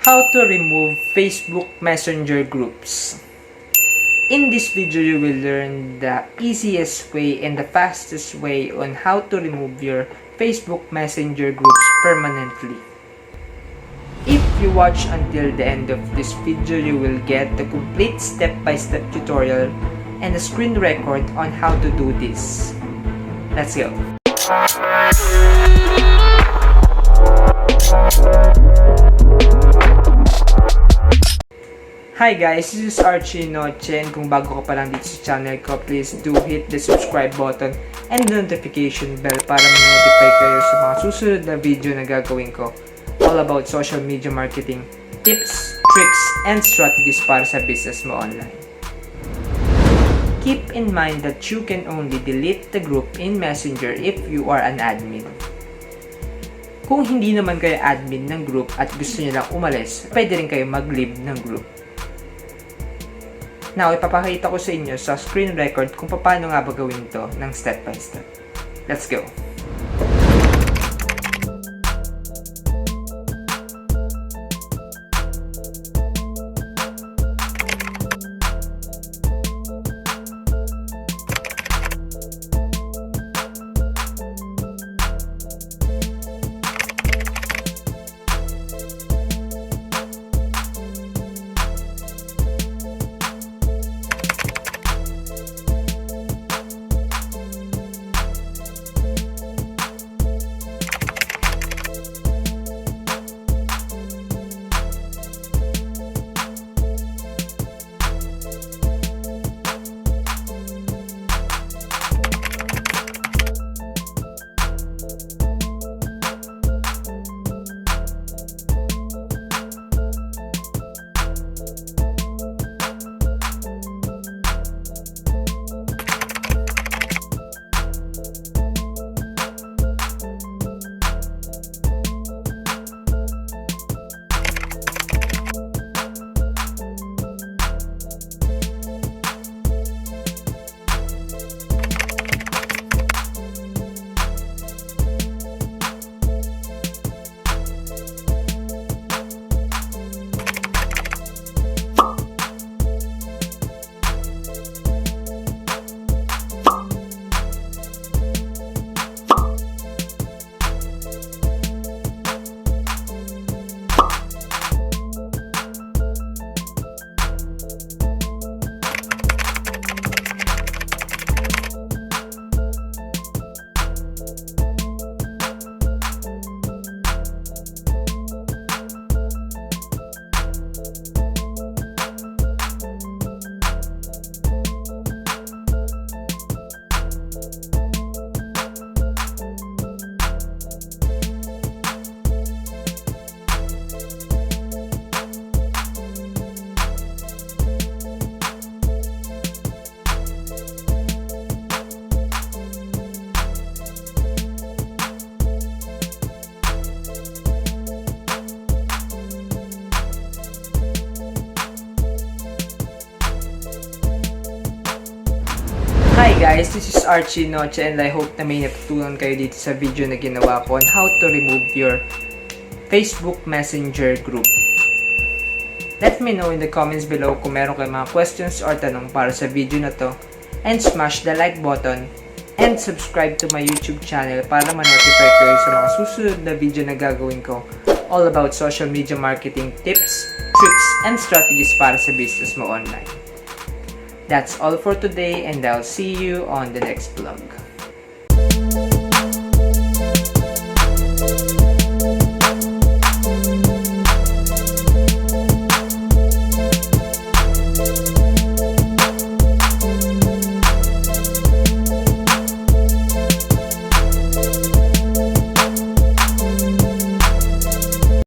How to remove Facebook Messenger groups. In this video, you will learn the easiest way and the fastest way on how to remove your Facebook Messenger groups permanently. If you watch until the end of this video, you will get the complete step-by-step tutorial and a screen record on how to do this. Let's go! Hi guys, this is Archie, Noche, and kung bago ka pa lang dito sa channel ko, please do hit the subscribe button and the notification bell para ma-notify kayo sa mga susunod na video na gagawin ko all about social media marketing, tips, tricks, and strategies para sa business mo online. Keep in mind that you can only delete the group in Messenger if you are an admin. Kung hindi naman kayo admin ng group at gusto niyo lang umalis, pwede rin kayo mag-leave ng group. Now, ipapakita ko sa inyo sa screen record kung paano nga ba gawin to ng step by step. Let's go! Hi guys, this is Archie, Noche, and I hope na may natutunan kayo dito sa video na ginawa ko on how to remove your Facebook Messenger group. Let me know in the comments below kung meron kayong mga questions or tanong para sa video na to, and smash the like button and subscribe to my YouTube channel para ma-notify kayo sa mga susunod na video na gagawin ko all about social media marketing tips, tricks, and strategies para sa business mo online. That's all for today, and I'll see you on the next vlog.